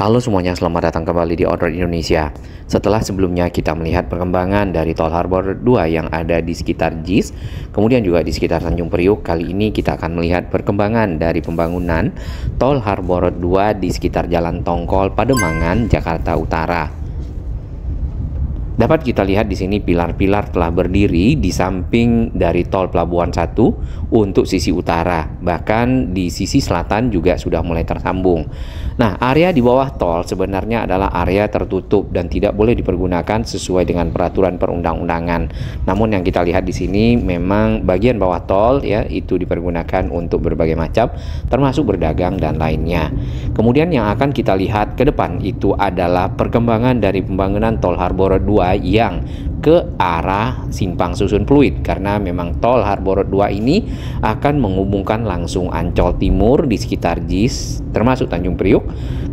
Halo semuanya, selamat datang kembali di On Road Indonesia. Setelah sebelumnya kita melihat perkembangan dari Tol Harbor 2 yang ada di sekitar JIS, kemudian juga di sekitar Tanjung Priuk, kali ini kita akan melihat perkembangan dari pembangunan Tol Harbor 2 di sekitar Jalan Tongkol, Pademangan, Jakarta Utara. Dapat kita lihat di sini pilar-pilar telah berdiri di samping dari tol Pelabuhan 1 untuk sisi utara. Bahkan di sisi selatan juga sudah mulai tersambung. Nah, area di bawah tol sebenarnya adalah area tertutup dan tidak boleh dipergunakan sesuai dengan peraturan perundang-undangan. Namun yang kita lihat di sini memang bagian bawah tol ya itu dipergunakan untuk berbagai macam termasuk berdagang dan lainnya. Kemudian yang akan kita lihat ke depan itu adalah perkembangan dari pembangunan Tol Harbor 2 yang ke arah Simpang Susun Pluit, karena memang Tol Harbor 2 ini akan menghubungkan langsung Ancol Timur di sekitar JIS termasuk Tanjung Priuk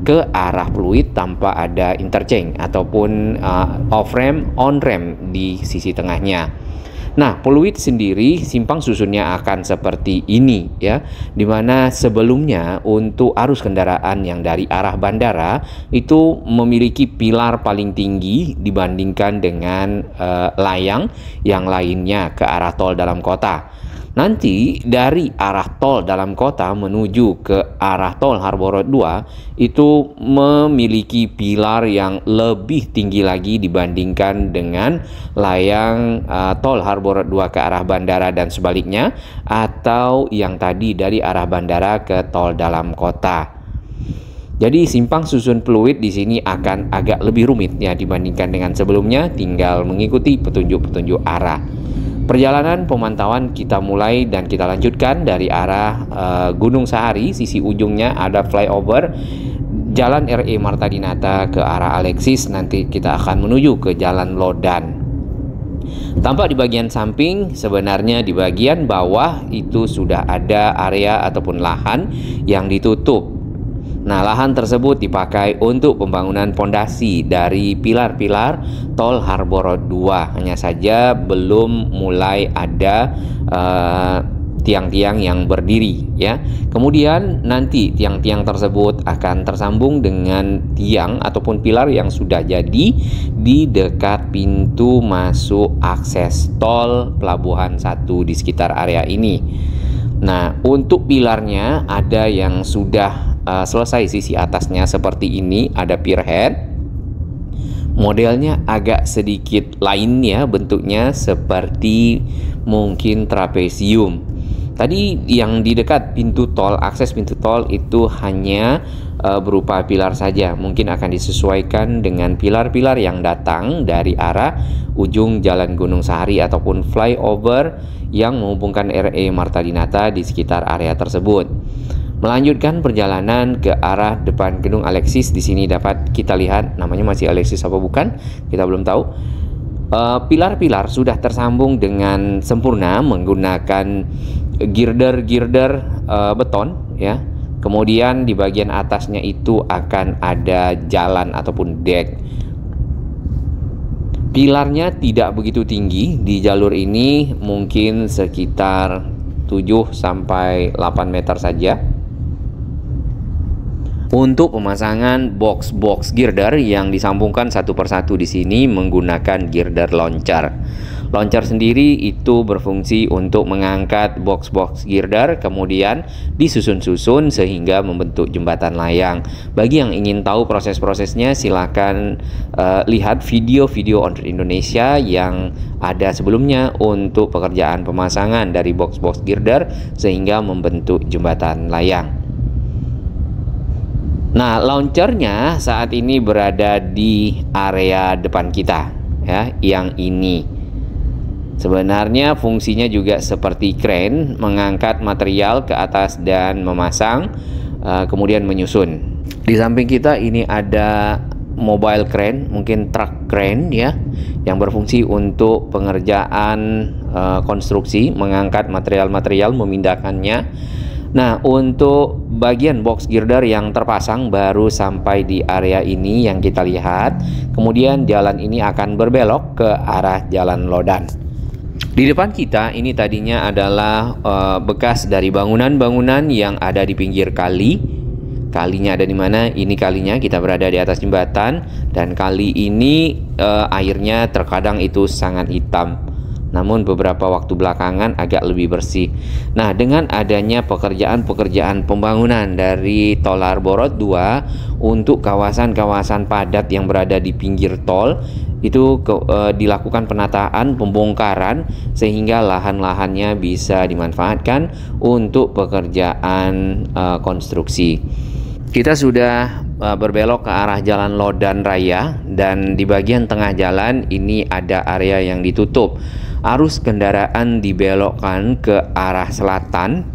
ke arah Pluit tanpa ada interchange ataupun off-ramp on-ramp di sisi tengahnya. Nah, Pluit sendiri simpang susunnya akan seperti ini ya, dimana sebelumnya untuk arus kendaraan yang dari arah bandara itu memiliki pilar paling tinggi dibandingkan dengan layang yang lainnya ke arah tol dalam kota. Nanti dari arah tol dalam kota menuju ke arah Tol Harbor 2 itu memiliki pilar yang lebih tinggi lagi dibandingkan dengan layang Tol Harbor 2 ke arah bandara dan sebaliknya, atau yang tadi dari arah bandara ke tol dalam kota. Jadi simpang susun Pluit di sini akan agak lebih rumit ya dibandingkan dengan sebelumnya, tinggal mengikuti petunjuk-petunjuk arah. Perjalanan pemantauan kita mulai dan kita lanjutkan dari arah Gunung Sahari, sisi ujungnya ada flyover Jalan RE Marta Dinata ke arah Alexis, nanti kita akan menuju ke Jalan Lodan. Tampak di bagian samping, sebenarnya di bagian bawah itu sudah ada area ataupun lahan yang ditutup. Nah, lahan tersebut dipakai untuk pembangunan pondasi dari pilar-pilar Tol Harbor 2. Hanya saja belum mulai ada tiang-tiang yang berdiri ya. Kemudian nanti tiang-tiang tersebut akan tersambung dengan tiang ataupun pilar yang sudah jadi di dekat pintu masuk akses tol Pelabuhan 1 di sekitar area ini. Nah, untuk pilarnya ada yang sudah selesai sisi atasnya seperti ini, ada pier head. Modelnya agak sedikit lain ya, bentuknya seperti mungkin trapesium. Tadi yang di dekat pintu tol, akses pintu tol itu hanya berupa pilar saja. Mungkin akan disesuaikan dengan pilar-pilar yang datang dari arah ujung Jalan Gunung Sahari ataupun flyover yang menghubungkan RE Marta Dinata di sekitar area tersebut. Melanjutkan perjalanan ke arah depan Gedung Alexis, di sini dapat kita lihat namanya masih Alexis apa bukan, kita belum tahu. Pilar-pilar sudah tersambung dengan sempurna menggunakan girder-girder beton ya. Kemudian di bagian atasnya itu akan ada jalan ataupun deck. Pilarnya tidak begitu tinggi di jalur ini, mungkin sekitar 7 sampai 8 meter saja. Untuk pemasangan box-box girder yang disambungkan satu persatu di sini menggunakan girder launcher. Launcher sendiri itu berfungsi untuk mengangkat box-box girder kemudian disusun-susun sehingga membentuk jembatan layang. Bagi yang ingin tahu proses-prosesnya silakan lihat video-video On Road Indonesia yang ada sebelumnya untuk pekerjaan pemasangan dari box-box girder sehingga membentuk jembatan layang. Nah, launchernya saat ini berada di area depan kita ya, yang ini. Sebenarnya fungsinya juga seperti crane, mengangkat material ke atas dan memasang, kemudian menyusun. Di samping kita ini ada mobile crane, mungkin truck crane ya, yang berfungsi untuk pengerjaan konstruksi, mengangkat material-material, memindahkannya. Nah, untuk bagian box girder yang terpasang baru sampai di area ini yang kita lihat. Kemudian jalan ini akan berbelok ke arah Jalan Lodan. Di depan kita ini tadinya adalah bekas dari bangunan-bangunan yang ada di pinggir kali. Kalinya ada di mana? Ini kalinya, kita berada di atas jembatan, dan kali ini airnya terkadang itu sangat hitam. Namun beberapa waktu belakangan agak lebih bersih. Nah, dengan adanya pekerjaan-pekerjaan pembangunan dari Tol Harborot 2 untuk kawasan-kawasan padat yang berada di pinggir tol, itu dilakukan penataan, pembongkaran, sehingga lahan-lahannya bisa dimanfaatkan untuk pekerjaan konstruksi. Kita sudah berbelok ke arah Jalan Lodan Raya, dan di bagian tengah jalan ini ada area yang ditutup. Arus kendaraan dibelokkan ke arah selatan,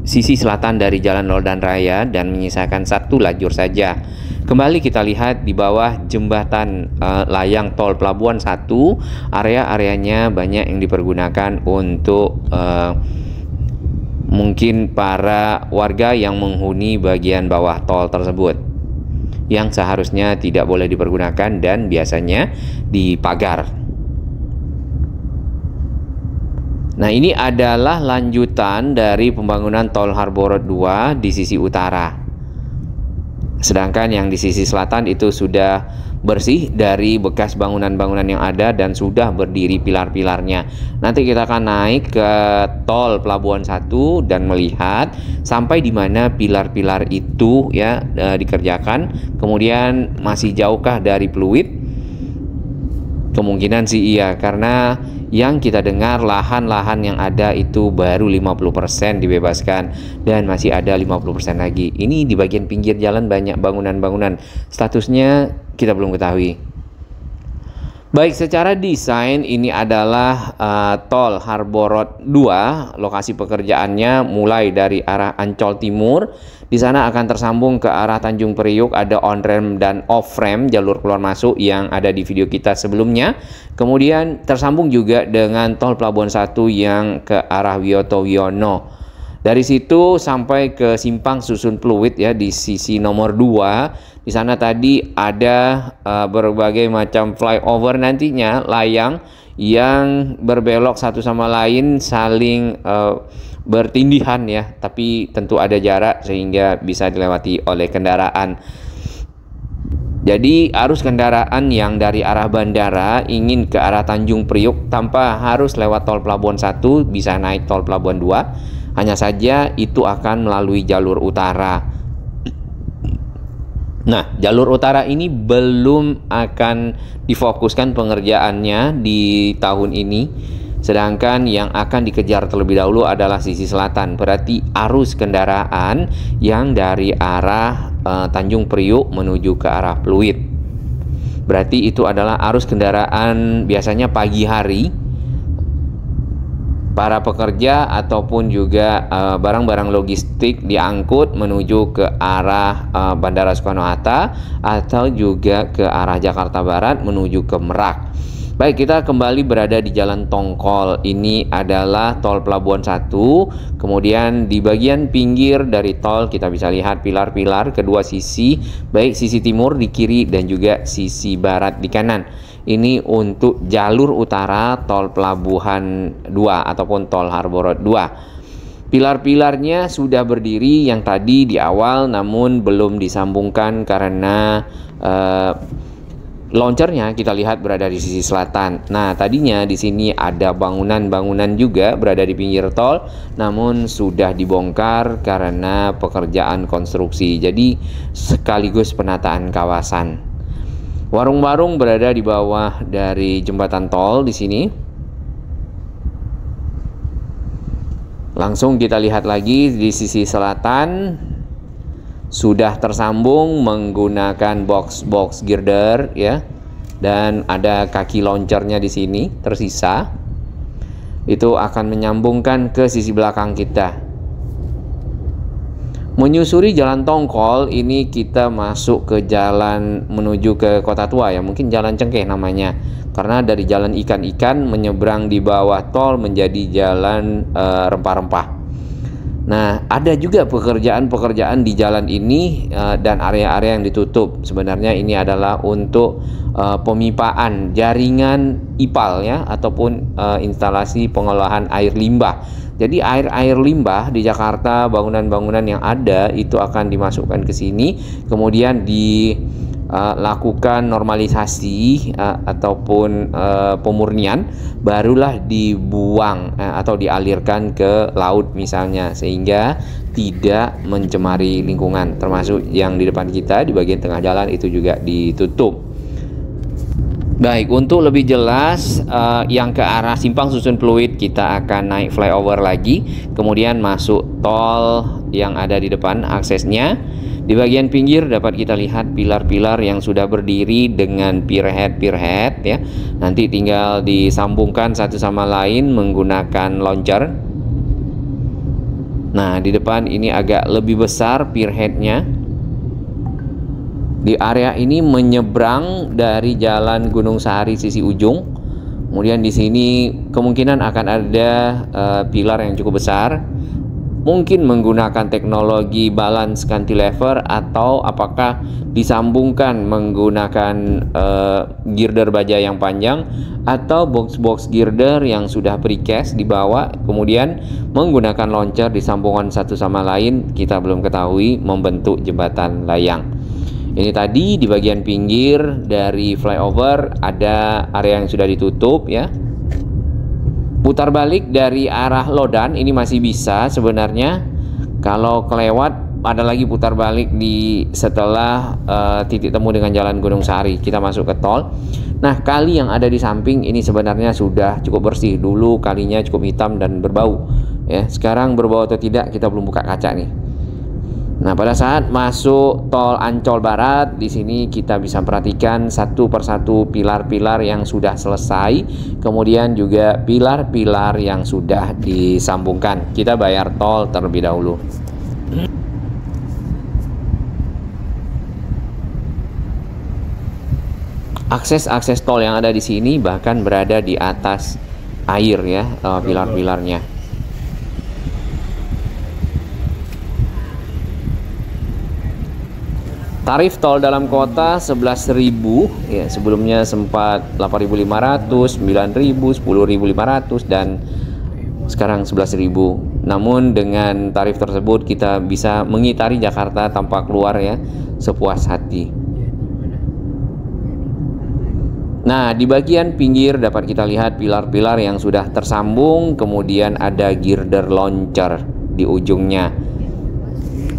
sisi selatan dari Jalan Lodan Raya, dan menyisakan satu lajur saja. Kembali kita lihat di bawah jembatan layang tol Pelabuhan 1, area-areanya banyak yang dipergunakan untuk mungkin para warga yang menghuni bagian bawah tol tersebut, yang seharusnya tidak boleh dipergunakan dan biasanya dipagar. Nah, ini adalah lanjutan dari pembangunan Tol Harborot 2 di sisi utara. Sedangkan yang di sisi selatan itu sudah bersih dari bekas bangunan-bangunan yang ada dan sudah berdiri pilar-pilarnya. Nanti kita akan naik ke Tol Pelabuhan 1 dan melihat sampai di mana pilar-pilar itu ya dikerjakan. Kemudian masih jauhkah dari Pluit? Kemungkinan sih iya, karena yang kita dengar lahan-lahan yang ada itu baru 50% dibebaskan dan masih ada 50% lagi. Ini di bagian pinggir jalan banyak bangunan-bangunan. Statusnya kita belum ketahui. Baik, secara desain ini adalah Tol Harborot 2. Lokasi pekerjaannya mulai dari arah Ancol Timur. Di sana akan tersambung ke arah Tanjung Priuk, ada on-ramp dan off-ramp jalur keluar masuk yang ada di video kita sebelumnya. Kemudian tersambung juga dengan Tol Pelabuhan 1 yang ke arah Wiyoto Wiono. Dari situ sampai ke Simpang Susun Pluit ya di sisi nomor 2. Di sana tadi ada berbagai macam flyover nantinya, layang yang berbelok satu sama lain saling bertindihan ya, tapi tentu ada jarak sehingga bisa dilewati oleh kendaraan. Jadi arus kendaraan yang dari arah bandara ingin ke arah Tanjung Priuk tanpa harus lewat Tol Pelabuhan 1 bisa naik Tol Pelabuhan 2. Hanya saja itu akan melalui jalur utara. Nah, jalur utara ini belum akan difokuskan pengerjaannya di tahun ini. Sedangkan yang akan dikejar terlebih dahulu adalah sisi selatan. Berarti arus kendaraan yang dari arah Tanjung Priuk menuju ke arah Pluit. Berarti itu adalah arus kendaraan biasanya pagi hari. Para pekerja ataupun juga barang-barang logistik diangkut menuju ke arah Bandara Soekarno-Hatta atau juga ke arah Jakarta Barat menuju ke Merak. Baik, kita kembali berada di Jalan Tongkol. Ini adalah Tol Pelabuhan 1. Kemudian di bagian pinggir dari tol kita bisa lihat pilar-pilar kedua sisi, baik sisi timur di kiri dan juga sisi barat di kanan. Ini untuk jalur utara Tol Pelabuhan 2 ataupun Tol Harborot 2. Pilar-pilarnya sudah berdiri yang tadi di awal, namun belum disambungkan karena launchernya kita lihat berada di sisi selatan. Nah, tadinya di sini ada bangunan-bangunan juga berada di pinggir tol, namun sudah dibongkar karena pekerjaan konstruksi. Jadi sekaligus penataan kawasan. Warung-warung berada di bawah dari jembatan tol di sini. Langsung kita lihat lagi di sisi selatan. Sudah tersambung menggunakan box girder ya, dan ada kaki launchernya di sini tersisa. Itu akan menyambungkan ke sisi belakang kita. Menyusuri Jalan Tongkol ini kita masuk ke jalan menuju ke Kota Tua ya, mungkin Jalan Cengkeh namanya. Karena dari jalan ikan-ikan menyeberang di bawah tol menjadi jalan rempah-rempah. Nah, ada juga pekerjaan-pekerjaan di jalan ini dan area-area yang ditutup. Sebenarnya ini adalah untuk pemipaan jaringan IPAL ya, ataupun instalasi pengolahan air limbah. Jadi air-air limbah di Jakarta, bangunan-bangunan yang ada itu akan dimasukkan ke sini, kemudian dilakukan normalisasi ataupun pemurnian, barulah dibuang atau dialirkan ke laut misalnya, sehingga tidak mencemari lingkungan. Termasuk yang di depan kita di bagian tengah jalan itu juga ditutup. Baik, untuk lebih jelas yang ke arah Simpang Susun Pluit, kita akan naik flyover lagi, kemudian masuk tol yang ada di depan aksesnya. Di bagian pinggir dapat kita lihat pilar-pilar yang sudah berdiri dengan pierhead ya. Nanti tinggal disambungkan satu sama lain menggunakan launcher. Nah, di depan ini agak lebih besar pierheadnya. Di area ini menyeberang dari Jalan Gunung Sahari sisi ujung. Kemudian di sini kemungkinan akan ada pilar yang cukup besar. Mungkin menggunakan teknologi balance cantilever, atau apakah disambungkan menggunakan girder baja yang panjang, atau box-box girder yang sudah precast dibawa, kemudian menggunakan launcher disambungkan satu sama lain, kita belum ketahui, membentuk jembatan layang. Ini tadi di bagian pinggir dari flyover ada area yang sudah ditutup ya. Putar balik dari arah Lodan ini masih bisa sebenarnya. Kalau kelewat ada lagi putar balik di setelah titik temu dengan Jalan Gunung Sahari, kita masuk ke tol. Nah, kali yang ada di samping ini sebenarnya sudah cukup bersih. Dulu kalinya cukup hitam dan berbau ya. Sekarang berbau atau tidak kita belum buka kaca nih. Nah, pada saat masuk tol Ancol Barat, di sini kita bisa perhatikan satu persatu pilar-pilar yang sudah selesai, kemudian juga pilar-pilar yang sudah disambungkan. Kita bayar tol terlebih dahulu. Akses tol yang ada di sini bahkan berada di atas air ya, pilar-pilarnya. Tarif tol dalam kota 11.000 ya, sebelumnya sempat 8.500, 9.000, 10.500 dan sekarang 11.000. Namun dengan tarif tersebut kita bisa mengitari Jakarta tanpa keluar ya, sepuas hati. Nah, di bagian pinggir dapat kita lihat pilar-pilar yang sudah tersambung, kemudian ada girder launcher di ujungnya.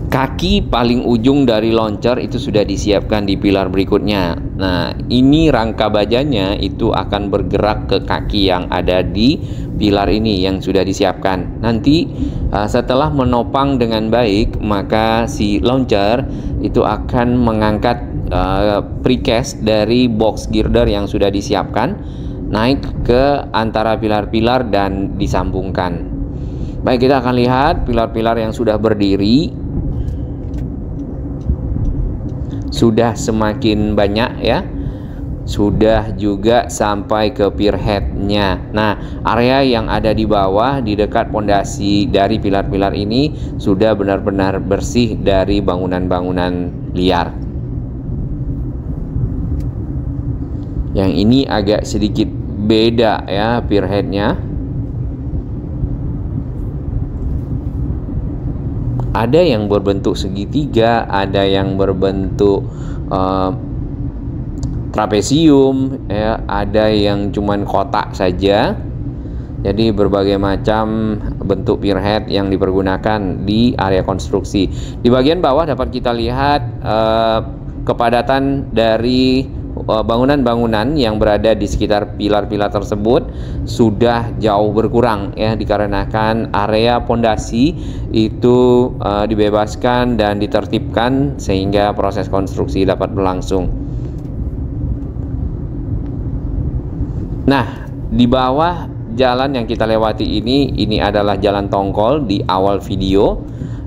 Kaki paling ujung dari launcher itu sudah disiapkan di pilar berikutnya. Nah, ini rangka bajanya itu akan bergerak ke kaki yang ada di pilar ini yang sudah disiapkan. Nanti setelah menopang dengan baik, maka si launcher itu akan mengangkat precast dari box girder yang sudah disiapkan, naik ke antara pilar-pilar dan disambungkan. Baik, kita akan lihat pilar-pilar yang sudah berdiri sudah semakin banyak ya, sudah juga sampai ke pierheadnya. Nah, area yang ada di bawah di dekat pondasi dari pilar-pilar ini sudah benar-benar bersih dari bangunan-bangunan liar. Yang ini agak sedikit beda ya pierheadnya. Ada yang berbentuk segitiga, ada yang berbentuk trapesium, ya, ada yang cuman kotak saja. Jadi berbagai macam bentuk pierhead yang dipergunakan di area konstruksi. Di bagian bawah dapat kita lihat kepadatan dari bangunan-bangunan yang berada di sekitar pilar-pilar tersebut sudah jauh berkurang ya, dikarenakan area pondasi itu dibebaskan dan ditertibkan sehingga proses konstruksi dapat berlangsung. Nah, di bawah jalan yang kita lewati ini adalah jalan tongkol di awal video.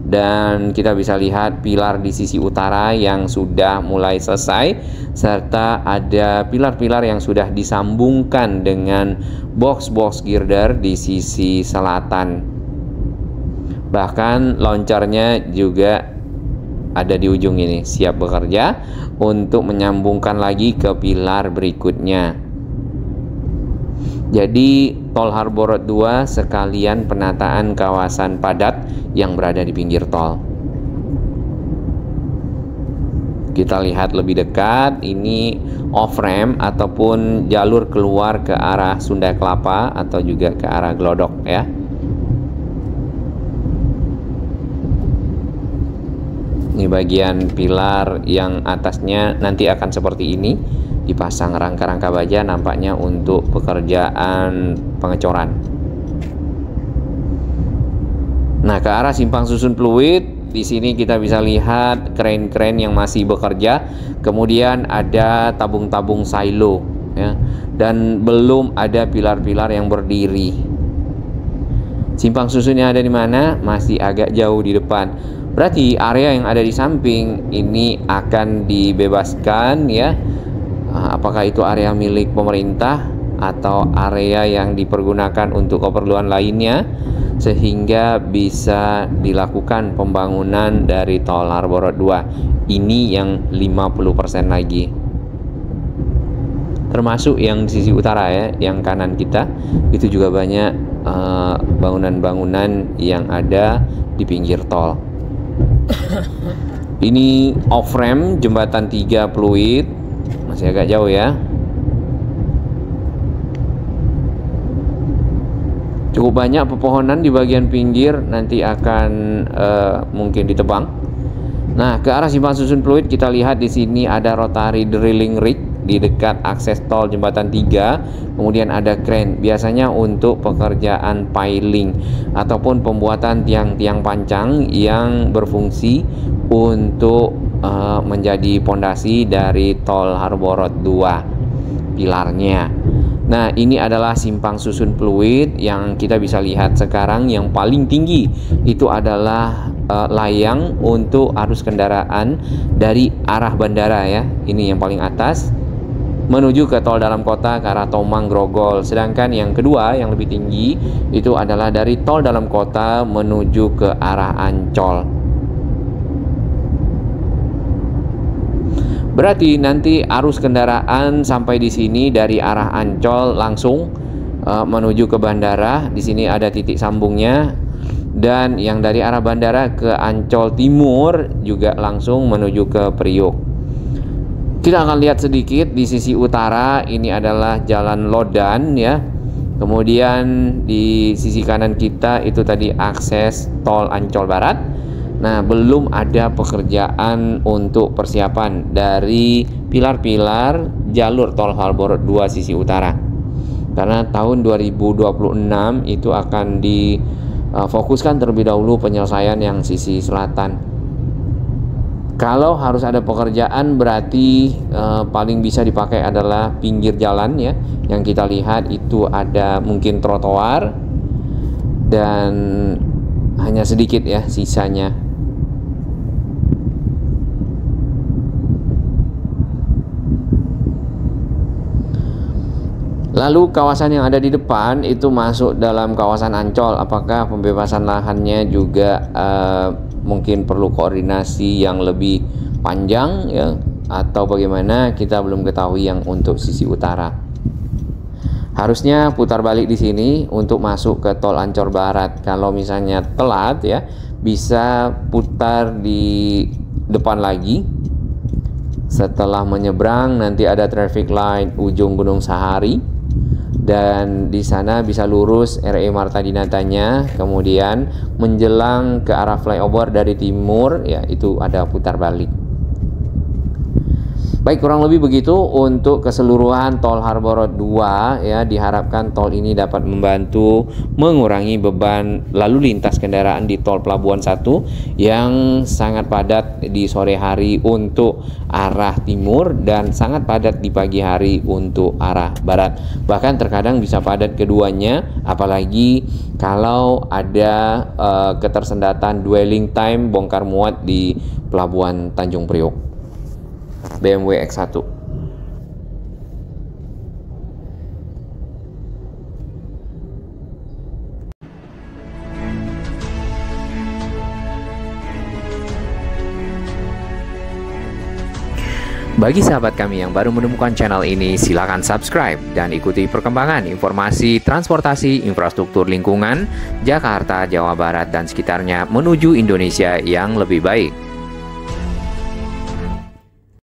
Dan kita bisa lihat pilar di sisi utara yang sudah mulai selesai, serta ada pilar-pilar yang sudah disambungkan dengan box-box girder di sisi selatan. Bahkan launchernya juga ada di ujung ini, siap bekerja untuk menyambungkan lagi ke pilar berikutnya. Jadi Tol Harbor Road 2 sekalian penataan kawasan padat yang berada di pinggir tol. Kita lihat lebih dekat, ini off-ramp ataupun jalur keluar ke arah Sunda Kelapa atau juga ke arah Glodok ya. Ini bagian pilar yang atasnya nanti akan seperti ini, dipasang rangka-rangka baja nampaknya untuk pekerjaan pengecoran. Nah, ke arah simpang susun fluid, di sini kita bisa lihat kren-kren yang masih bekerja, kemudian ada tabung-tabung silo ya, dan belum ada pilar-pilar yang berdiri. Simpang susunnya ada di mana? Masih agak jauh di depan. Berarti area yang ada di samping ini akan dibebaskan ya. Apakah itu area milik pemerintah atau area yang dipergunakan untuk keperluan lainnya, sehingga bisa dilakukan pembangunan dari Tol Harbor Road 2. Ini yang 50% lagi. Termasuk yang di sisi utara ya, yang kanan kita itu juga banyak bangunan-bangunan yang ada di pinggir tol. Ini off-ramp jembatan 3 fluid, masih agak jauh ya. Cukup banyak pepohonan di bagian pinggir, nanti akan mungkin ditebang. Nah, ke arah simpang susun fluid kita lihat di sini ada rotary drilling rig di dekat akses tol jembatan 3. Kemudian ada kren, biasanya untuk pekerjaan piling ataupun pembuatan tiang-tiang pancang yang berfungsi untuk menjadi pondasi dari Tol Harbor Road 2 pilarnya. Nah, ini adalah simpang susun fluid yang kita bisa lihat sekarang. Yang paling tinggi itu adalah layang untuk arus kendaraan dari arah bandara ya. Ini yang paling atas menuju ke tol dalam kota ke arah Tomang Grogol. Sedangkan yang kedua yang lebih tinggi itu adalah dari tol dalam kota menuju ke arah Ancol. Berarti nanti arus kendaraan sampai di sini dari arah Ancol langsung menuju ke bandara. Di sini ada titik sambungnya. Dan yang dari arah bandara ke Ancol Timur juga langsung menuju ke Priuk. Kita akan lihat sedikit di sisi utara, ini adalah Jalan Lodan ya. Kemudian di sisi kanan kita itu tadi akses tol Ancol Barat. Nah, belum ada pekerjaan untuk persiapan dari pilar-pilar jalur Tol Harbor 2 sisi utara. Karena tahun 2026 itu akan difokuskan terlebih dahulu penyelesaian yang sisi selatan. Kalau harus ada pekerjaan berarti paling bisa dipakai adalah pinggir jalan ya. Yang kita lihat itu ada mungkin trotoar dan hanya sedikit ya sisanya. Lalu kawasan yang ada di depan itu masuk dalam kawasan Ancol. Apakah pembebasan lahannya juga mungkin perlu koordinasi yang lebih panjang ya, atau bagaimana, kita belum ketahui yang untuk sisi utara. Harusnya putar balik di sini untuk masuk ke tol Ancol Barat. Kalau misalnya telat ya, bisa putar di depan lagi. Setelah menyeberang nanti ada traffic light ujung Gunung Sahari. Dan di sana bisa lurus RE Marta Dinatanya, kemudian menjelang ke arah flyover dari timur ya, itu ada putar balik. Baik, kurang lebih begitu untuk keseluruhan Tol Harbor Road 2 ya. Diharapkan tol ini dapat membantu mengurangi beban lalu lintas kendaraan di Tol Pelabuhan 1 yang sangat padat di sore hari untuk arah timur dan sangat padat di pagi hari untuk arah barat. Bahkan terkadang bisa padat keduanya, apalagi kalau ada ketersendatan dwelling time bongkar muat di Pelabuhan Tanjung Priok. BMW X1. Bagi sahabat kami yang baru menemukan channel ini, silakan subscribe dan ikuti perkembangan informasi transportasi infrastruktur lingkungan Jakarta, Jawa Barat, dan sekitarnya menuju Indonesia yang lebih baik.